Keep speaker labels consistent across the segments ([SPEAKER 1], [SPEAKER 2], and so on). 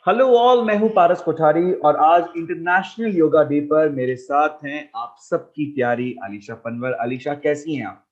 [SPEAKER 1] Hello all, मैं हूं पारस कोठारी और आज इंटरनेशनल योगा डे पर मेरे साथ हैं आप सबकी प्यारी अलीशा पनवर। अलीशा, कैसी हैं आप?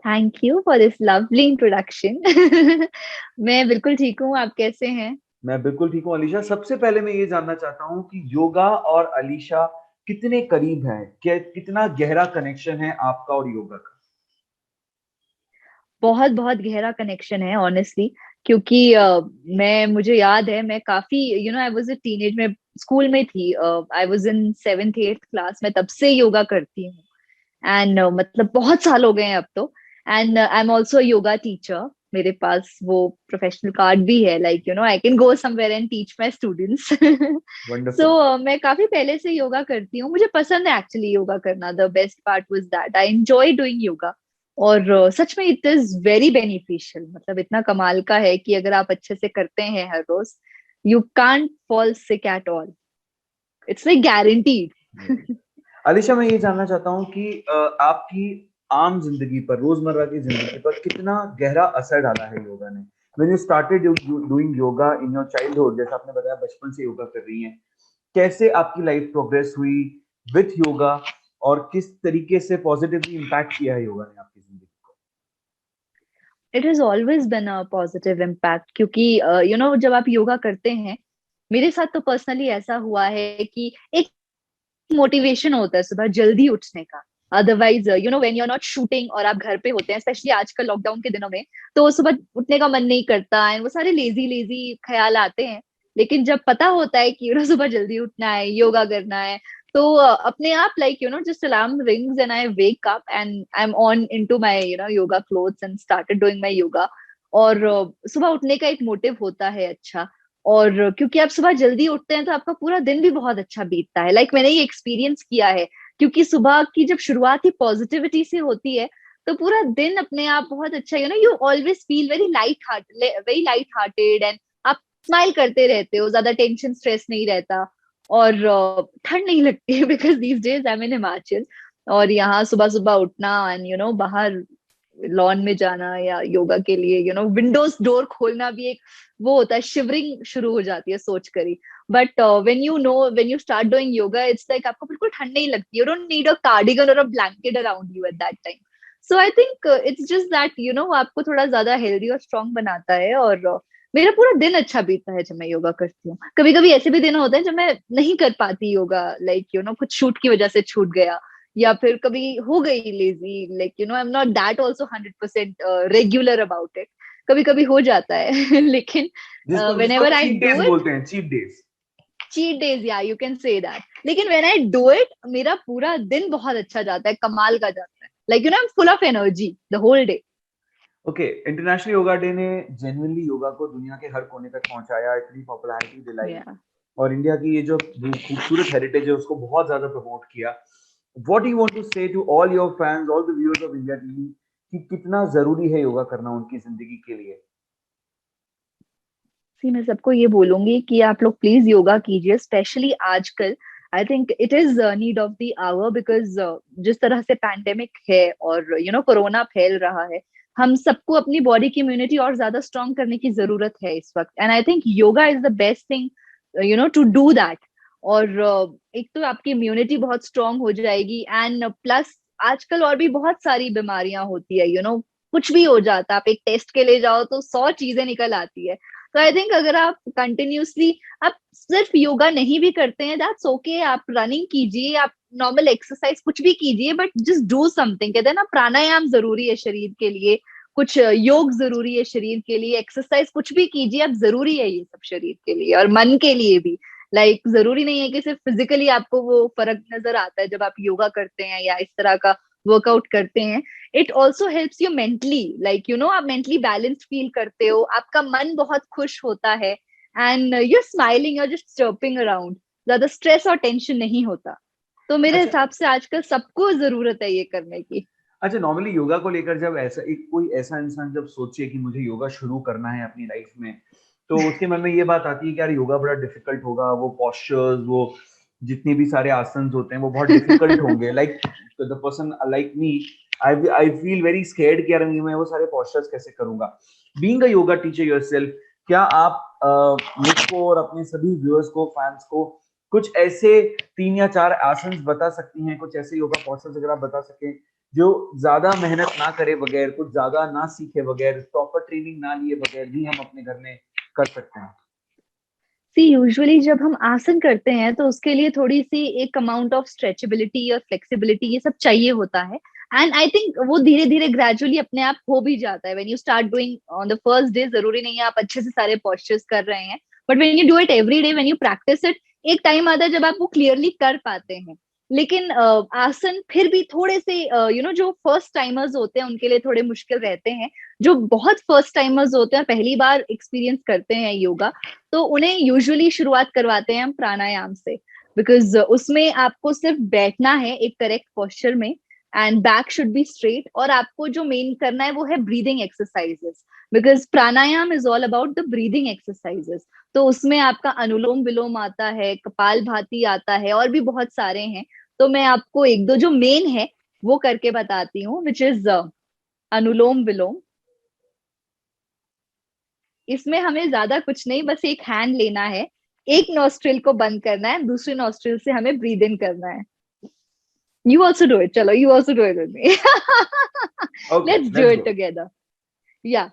[SPEAKER 2] Thank you for this lovely introduction. मैं बिल्कुल ठीक हूँ। आप कैसे हैं?
[SPEAKER 1] मैं बिल्कुल ठीक हूं अलीशा। सबसे पहले मैं ये जानना चाहता हूं कि योगा और अलीशा कितने करीब हैं, कितना गहरा कनेक्शन है आपका और योगा का?
[SPEAKER 2] बहुत बहुत गहरा कनेक्शन है ऑनेस्टली। क्योंकि मैं मुझे याद है, मैं काफी आई वाज अ टीनेज में स्कूल में थी। I was in seventh eighth class में, तब से योगा करती हूँ। एंड मतलब बहुत साल हो गए हैं अब तो। And I am also yoga teacher. मेरे पास वो प्रोफेशनल कार्ड भी है, like I can go somewhere and teach my students.
[SPEAKER 1] Wonderful.
[SPEAKER 2] So मैं काफी पहले से योगा करती हूँ। मुझे पसंद है एक्चुअली योगा करना। The best part was that I enjoy doing yoga. और सच में इट इज वेरी बेनिफिशियल। मतलब इतना कमाल का है कि अगर आप अच्छे से करते हैं हर रोज, you can't fall sick at all. It's like guaranteed.
[SPEAKER 1] Alisha, मैं ये जानना चाहता हूँ कि आपकी आम जिंदगी पर, रोजमर्रा की जिंदगी पर कितना गहरा असर डाला है योगा ने। When you started doing yoga in your childhood, जैसा आपने बताया बचपन से योगा कर रही हैं, कैसे आपकी लाइफ प्रोग्रेस हुई विथ योगा और किस तरीके से पॉजिटिवली इम्पैक्ट किया है योगा ने आपकी जिंदगी को?
[SPEAKER 2] It has always been a positive impact. क्योंकि जब आप योगा करते हैं, मेरे साथ तो पर्सनली ऐसा हुआ है कि एक मोटिवेशन होता है सुबह जल्दी उठने का। Otherwise when you are not shooting और आप घर पे होते हैं, स्पेशली आजकल लॉकडाउन के दिनों में, तो सुबह उठने का मन नहीं करता है। वो सारे लेजी लेजी ख्याल आते हैं। लेकिन जब पता होता है कि सुबह जल्दी उठना है, योगा करना है, तो अपने आप like just alarm rings and I wake up and I M on into my yoga clothes and started doing my yoga. और सुबह उठने का एक मोटिव होता है अच्छा। और क्योंकि आप सुबह जल्दी उठते हैं तो आपका पूरा दिन भी बहुत अच्छा बीतता है। लाइक मैंने ये एक्सपीरियंस किया है। क्योंकि सुबह की जब शुरुआत ही पॉजिटिविटी से होती है, तो पूरा दिन अपने आप बहुत अच्छा, you always feel very light hearted and आप स्माइल करते रहते हो। ज्यादा टेंशन स्ट्रेस नहीं रहता। और ठंड नहीं लगती है because these days I am in Himachal. और यहाँ सुबह सुबह उठना एंड बाहर लॉन में जाना या योगा के लिए, विंडोज डोर खोलना भी एक वो होता है। शिवरिंग शुरू हो जाती है सोच कर ही। But when you start doing yoga, it's like आपको बिल्कुल ठंड नहीं लगती। You don't need a cardigan और a blanket around you at that time. So I think it's just that आपको थोड़ा ज्यादा हेल्दी और स्ट्रांग बनाता है। और मेरा पूरा दिन अच्छा बीतता है जब मैं योगा करती हूँ। कभी कभी ऐसे भी दिन होते हैं जब मैं नहीं कर पाती योगा, लाइक कुछ शूट की वजह से छूट गया, या फिर कभी हो गई lazy, like I am not that also 100% regular about it. कभी कभी हो जाता है। लेकिन
[SPEAKER 1] जिसको
[SPEAKER 2] वेन
[SPEAKER 1] जिसको
[SPEAKER 2] ever I
[SPEAKER 1] cheat
[SPEAKER 2] do
[SPEAKER 1] days
[SPEAKER 2] it,
[SPEAKER 1] बोलते हैं, चीट डेज।
[SPEAKER 2] चीट डेज, या यू कैन से दैट। लेकिन वेन आई डू इट, मेरा पूरा दिन बहुत अच्छा जाता है, कमाल का जाता है। Like I am full of energy the whole day.
[SPEAKER 1] Okay, International Yoga Day ने जेन्युइनली योगा को दुनिया के हर कोने तक पहुंचाया, इतनी पॉपुलैरिटी दिलाई
[SPEAKER 2] या
[SPEAKER 1] और इंडिया की ये जो खूबसूरत हेरिटेज है उसको बहुत ज्यादा प्रमोट किया। What you want to say to all your fans, all the viewers of India TV, कि कितना जरूरी है योगा करना उनकी जिंदगी के लिए?
[SPEAKER 2] सी, मैं सबको ये बोलूंगी कि आप लोग प्लीज योगा कीजिए, स्पेशली आजकल। I think it is need of the hour because जिस तरह से पैंडेमिक है और कोरोना फैल रहा है, हम सबको अपनी बॉडी की इम्यूनिटी और ज्यादा स्ट्रांग करने की जरूरत है इस वक्त। And I think yoga is the best thing to do that. और एक तो आपकी इम्यूनिटी बहुत स्ट्रांग हो जाएगी, एंड प्लस आजकल और भी बहुत सारी बीमारियां होती है। कुछ भी हो जाता है, आप एक टेस्ट के लिए जाओ तो 100 चीजें निकल आती है। तो आई थिंक अगर आप कंटिन्यूसली, आप सिर्फ योगा नहीं भी करते हैं, दैट्स ओके। आप रनिंग कीजिए, आप नॉर्मल एक्सरसाइज कुछ भी कीजिए, बट जस्ट डू समथिंग। कहते हैं ना, प्राणायाम जरूरी है शरीर के लिए, कुछ योग जरूरी है शरीर के लिए, एक्सरसाइज कुछ भी कीजिए आप, जरूरी है ये सब शरीर के लिए और मन के लिए भी। लाइक जरूरी नहीं है कि सिर्फ फिजिकली आपको वो फर्क नजर आता है जब आप योगा करते हैं या इस तरह का वर्कआउट करते हैं। It also helps you mentally, like आप मेंटली बैलेंस्ड फील करते हो, आपका मन बहुत खुश होता है, and you are smiling, you are just chirping around. ज्यादा स्ट्रेस और टेंशन नहीं होता। तो मेरे
[SPEAKER 1] अच्छा।
[SPEAKER 2] हिसाब से आजकल सबको जरूरत है ये करने की।
[SPEAKER 1] अच्छा, नॉर्मली योगा को लेकर जब ऐसा एक कोई ऐसा इंसान जब सोचे कि मुझे योगा शुरू करना है अपनी लाइफ में, तो उसके मन में ये बात आती है कि यार योगा बड़ा डिफिकल्ट होगा, वो पॉस्चर्स, वो जितने भी सारे आसन होते हैं वो बहुत डिफिकल्ट होंगे। Like the person like me, I feel very scared कि यार मैं वो सारे पॉस्चर्स कैसे करूंगा। Being a yoga teacher yourself, क्या आप मुझको और अपने सभी व्यूअर्स को, फैंस को कुछ ऐसे 3 या 4 आसन बता सकती हैं, कुछ ऐसे योगा पोस्टर्स अगर आप बता सकें जो ज्यादा मेहनत ना करे बगैर, कुछ ज्यादा ना सीखे बगैर, प्रॉपर ट्रेनिंग ना लिए बगैर भी हम अपने घर में कर सकते हैं?
[SPEAKER 2] सी यूजुअली जब हम आसन करते हैं तो उसके लिए थोड़ी सी एक अमाउंट ऑफ स्ट्रेचेबिलिटी और फ्लेक्सिबिलिटी ये सब चाहिए होता है। एंड आई थिंक वो धीरे धीरे ग्रेजुअली अपने आप हो भी जाता है। When you start doing on the first day, जरूरी नहीं है आप अच्छे से सारे पोस्चर्स कर रहे हैं, but when you do it every day, when you practice it, एक टाइम आता है जब आप वो क्लियरली कर पाते हैं। लेकिन आसन फिर भी थोड़े से जो फर्स्ट टाइमर्स होते हैं उनके लिए थोड़े मुश्किल रहते हैं। जो बहुत फर्स्ट टाइमर्स होते हैं, पहली बार एक्सपीरियंस करते हैं योगा, तो उन्हें यूजुअली शुरुआत करवाते हैं हम प्राणायाम से। बिकॉज उसमें आपको सिर्फ बैठना है एक करेक्ट पोस्चर में, and back should be straight, और आपको जो मेन करना है वो है breathing exercises. Because pranayama is all about the breathing exercises. तो उसमें आपका अनुलोम विलोम आता है, कपाल भाती आता है, और भी बहुत सारे हैं। तो मैं आपको एक दो जो मेन है वो करके बताती हूँ, विच इज अनुलोम विलोम। इसमें हमें ज्यादा कुछ नहीं, बस एक हैंड लेना है, एक नॉस्ट्रिल को बंद करना है, दूसरे नॉस्ट्रिल से हमें ब्रीद इन करना है। यू ऑल्सो डू इट, चलो you also do it with me.
[SPEAKER 1] Okay,
[SPEAKER 2] let's do
[SPEAKER 1] let's
[SPEAKER 2] it
[SPEAKER 1] go.
[SPEAKER 2] Together. Ya,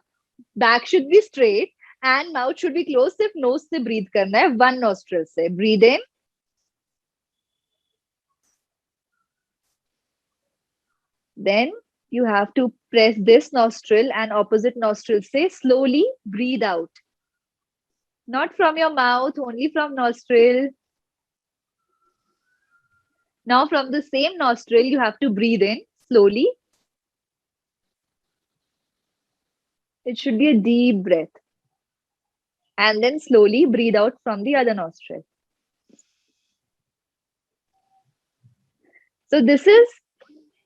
[SPEAKER 2] back should be straight and mouth should be close. सिर्फ नोज से breathe करना है, one nostril से breathe in, then you have to press this nostril and opposite nostril say slowly breathe out, not from your mouth, only from nostril. Now from the same nostril you have to breathe in slowly. It should be a deep breath, and then slowly breathe out from the other nostril. So this is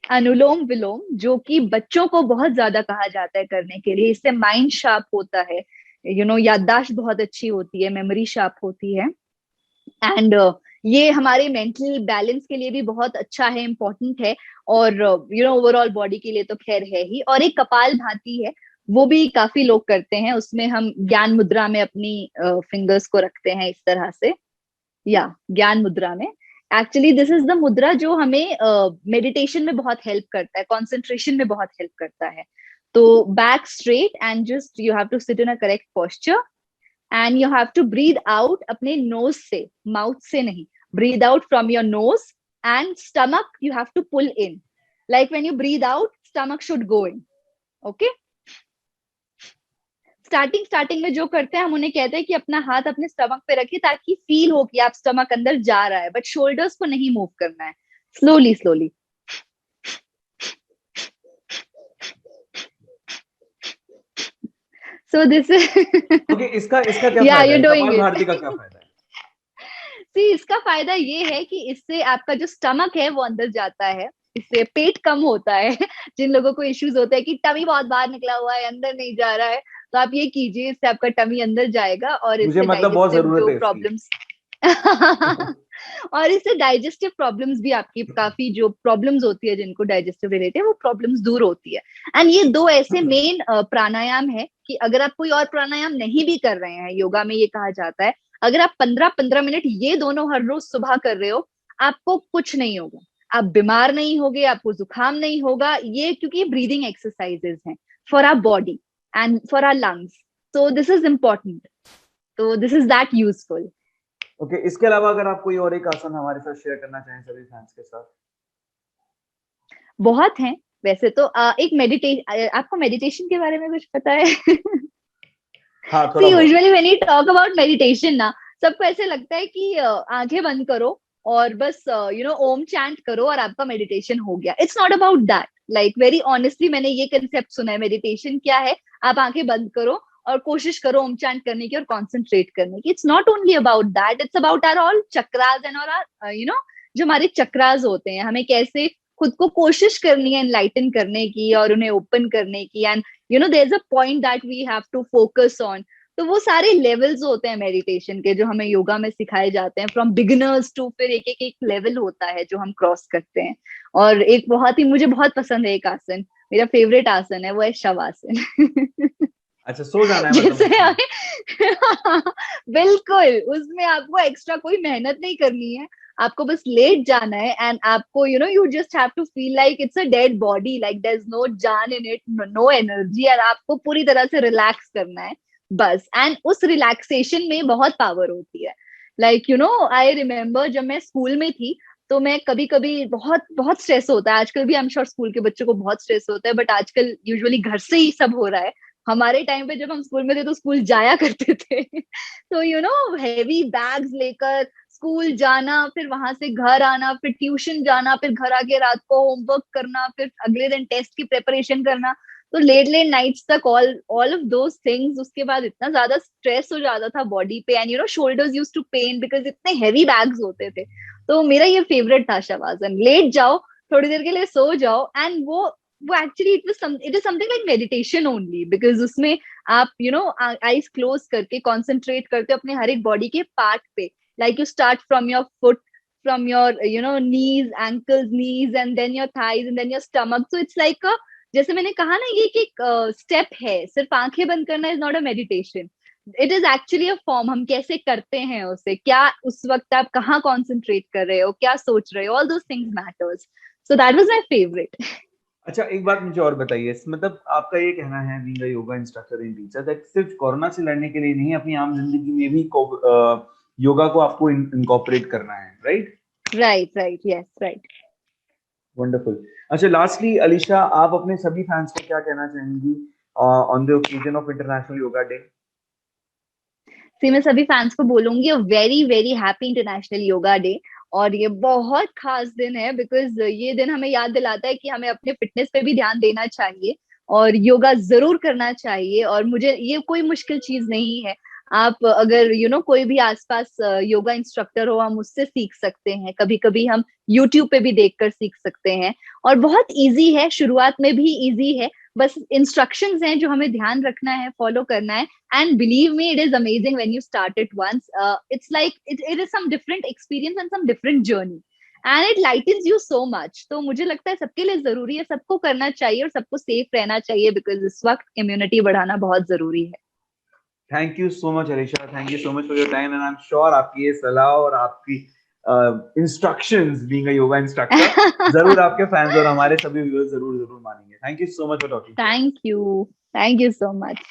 [SPEAKER 2] अनुलोम विलोम, जो कि बच्चों को बहुत ज्यादा कहा जाता है करने के लिए। इससे माइंड शार्प होता है, याददाश्त बहुत अच्छी होती है, मेमोरी शार्प होती है। एंड ये हमारे मेंटल बैलेंस के लिए भी बहुत अच्छा है, इम्पोर्टेंट है। और ओवरऑल बॉडी के लिए तो खैर है ही। और एक कपाल भाती है, वो भी काफी लोग करते हैं। उसमें हम ज्ञान मुद्रा में अपनी फिंगर्स को रखते हैं इस तरह से, या ज्ञान मुद्रा में। एक्चुअली दिस इज द मुद्रा जो हमें मेडिटेशन में बहुत हेल्प करता है, कॉन्सेंट्रेशन में बहुत हेल्प करता है। तो back straight and just you have to sit in a correct posture, and you have to breathe out अपने नोज से, माउथ से नहीं। Breathe out from your nose, and stomach you have to pull in, like when you breathe out stomach should go in. Okay, starting में जो करते हैं हम उन्हें कहते हैं कि अपना हाथ अपने स्टमक पे रखिए ताकि फील हो कि आप स्टमक अंदर जा रहा है, बट शोल्डर्स को नहीं मूव करना है। Slowly slowly. So this
[SPEAKER 1] okay, इसका इसका क्या
[SPEAKER 2] या
[SPEAKER 1] फायदा
[SPEAKER 2] यू
[SPEAKER 1] है?
[SPEAKER 2] डूइंग
[SPEAKER 1] कपाल
[SPEAKER 2] इट।
[SPEAKER 1] भारती का क्या फायदा है?
[SPEAKER 2] सी, इसका फायदा ये है कि इससे आपका जो स्टमक है वो अंदर जाता है, इससे पेट कम होता है। जिन लोगों को इश्यूज होते हैं कि टमी बहुत बाहर निकला हुआ है, अंदर नहीं जा रहा है, तो आप ये कीजिए, इससे आपका टमी अंदर जाएगा और
[SPEAKER 1] मुझे
[SPEAKER 2] इससे
[SPEAKER 1] मतलब बहुत
[SPEAKER 2] डाइजेस्टिव
[SPEAKER 1] जरूरत
[SPEAKER 2] जो
[SPEAKER 1] है इसकी।
[SPEAKER 2] प्रॉब्लम्स और इससे डाइजेस्टिव प्रॉब्लम्स भी, आपकी काफी जो प्रॉब्लम्स होती है जिनको डाइजेस्टिव रिलेटेड, वो प्रॉब्लम्स दूर होती है। एंड ये दो ऐसे मेन प्राणायाम है कि अगर आप कोई और प्राणायाम नहीं भी कर रहे हैं, योगा में ये कहा जाता है, अगर आप 15-15 मिनट ये दोनों हर रोज सुबह कर रहे हो, आपको कुछ नहीं होगा, आप बीमार नहीं होगे, आपको जुकाम नहीं होगा। ये क्योंकि ब्रीदिंग एक्सरसाइजेस हैं for our body and for our lungs, so this is important, so this is that useful.
[SPEAKER 1] Okay, इसके अलावा अगर आप कोई और एक आसन हमारे साथ शेयर करना चाहें सभी फैंस के साथ?
[SPEAKER 2] बहुत हैं वैसे तो। एक आपको मेडिटेशन के बारे में कुछ पता है?
[SPEAKER 1] हाँ, थोड़ा
[SPEAKER 2] See,
[SPEAKER 1] बहुत।
[SPEAKER 2] usually when you talk about meditation ना, सबको ऐसे लगता है कि आंखें बंद करो और बस ओम चैंट करो और आपका मेडिटेशन हो गया। It's not about that. Like very honestly मैंने ये कंसेप्ट सुना है, मेडिटेशन क्या है, आप आंखें बंद करो और कोशिश करो ओम चैंट करने की और कॉन्सेंट्रेट करने की। It's not only about that, it's about our all chakras and और जो हमारे चक्रास होते हैं, हमें कैसे खुद को कोशिश करनी है एनलाइटन करने की और उन्हें ओपन करने की। And there is a point that we have to focus on. तो वो सारे लेवल्स होते हैं मेडिटेशन के जो हमें योगा में सिखाए जाते हैं, फ्रॉम बिगिनर्स टू, फिर एक एक एक लेवल होता है जो हम क्रॉस करते हैं। और एक बहुत ही मुझे बहुत पसंद है एक आसन, मेरा फेवरेट आसन है, वो है शवासन।
[SPEAKER 1] अच्छा, सो जाना है मतलब
[SPEAKER 2] जैसे
[SPEAKER 1] उसमें।
[SPEAKER 2] बिल्कुल, उसमें आपको एक्स्ट्रा कोई मेहनत नहीं करनी है, आपको बस लेट जाना है एंड आपको you just have to feel like it's a dead body, like there is no जान इन इट, नो एनर्जी, और आपको पूरी तरह से रिलैक्स करना है बस। एंड उस रिलैक्सेशन में बहुत पावर होती है। लाइक आई रिमेम्बर जब मैं स्कूल में थी, तो मैं कभी कभी बहुत बहुत स्ट्रेस होता है, आजकल भी आई एम श्योर स्कूल के बच्चों को बहुत स्ट्रेस होता है, बट आजकल यूजुअली घर से ही सब हो रहा है। हमारे टाइम पे जब हम स्कूल में थे तो स्कूल जाया करते थे तो हैवी बैग्स लेकर स्कूल जाना, फिर वहां से घर आना, फिर ट्यूशन जाना, फिर घर आके रात को होमवर्क करना, फिर अगले दिन टेस्ट की प्रिपरेशन करना, तो लेट लेट नाइट्स तक all all of those things. उसके बाद इतना ज्यादा स्ट्रेस हो जाता था बॉडी पे, and shoulders used to pain because इतने हैवी बैग्स होते थे। तो मेरा ये फेवरेट था शवासन, लेट जाओ, थोड़ी देर के लिए सो जाओ, एंड वो actually it is something like meditation only, because उसमें आप आईज क्लोज करके कॉन्सेंट्रेट करते हो अपने हर एक बॉडी के पार्ट पे। Like you start from your foot, from your knees, ankles, knees, and then your thighs, and then your stomach. So it's like a, जैसे मैंने कहा ना, ये एक स्टेप है, सिर्फ आंखें बंद करना is not a meditation, it is actually a form. हम कैसे करते हैं उसे, क्या उस वक्त आप कहाँ कॉन्सेंट्रेट कर रहे हो, क्या सोच रहे हो, all those things matters. So that was my favourite.
[SPEAKER 1] अच्छा, एक बात मुझे और बताइए, मतलब आपका ये कहना है being a yoga instructor and teacher that सिर्फ कोरोना से लड़ने के लिए नहीं, अपनी आम जिंदगी में भी योगा को आपको इनकॉर्पोरेट करना है, right?
[SPEAKER 2] Right, right, yes, right.
[SPEAKER 1] Wonderful. अच्छा, लास्टली अलीशा, आप अपने सभी फैंस को क्या कहना चाहेंगी on the occasion of international Yoga day?
[SPEAKER 2] फिर मैं सभी फैंस को बोलूंगी very very happy international Yoga day. और ये बहुत खास दिन है बिकॉज ये दिन हमें याद दिलाता है कि हमें अपने फिटनेस पे भी ध्यान देना चाहिए और योगा जरूर करना चाहिए। और मुझे ये कोई मुश्किल चीज नहीं है। आप अगर कोई भी आसपास योगा इंस्ट्रक्टर हो, हम उससे सीख सकते हैं, कभी कभी हम यूट्यूब पे भी देखकर सीख सकते हैं। और बहुत इजी है, शुरुआत में भी इजी है, बस इंस्ट्रक्शंस हैं जो हमें ध्यान रखना है, फॉलो करना है। And believe me, it is amazing when you start it once. It's like it is some different experience and some different journey, and it lightens you so much. तो मुझे लगता है सबके लिए जरूरी है, सबको करना चाहिए और सबको सेफ रहना चाहिए बिकॉज इस वक्त इम्यूनिटी बढ़ाना बहुत जरूरी है।
[SPEAKER 1] Thank you so much Alisha, thank you so much for your time, and I am sure आपकी ये सलाह और आपकी instructions being a yoga instructor जरूर आपके फैंस और हमारे सभी व्यूअर्स जरूर जरूर मानेंगे। Thank you so much for talking to us.
[SPEAKER 2] Thank you, thank you so much.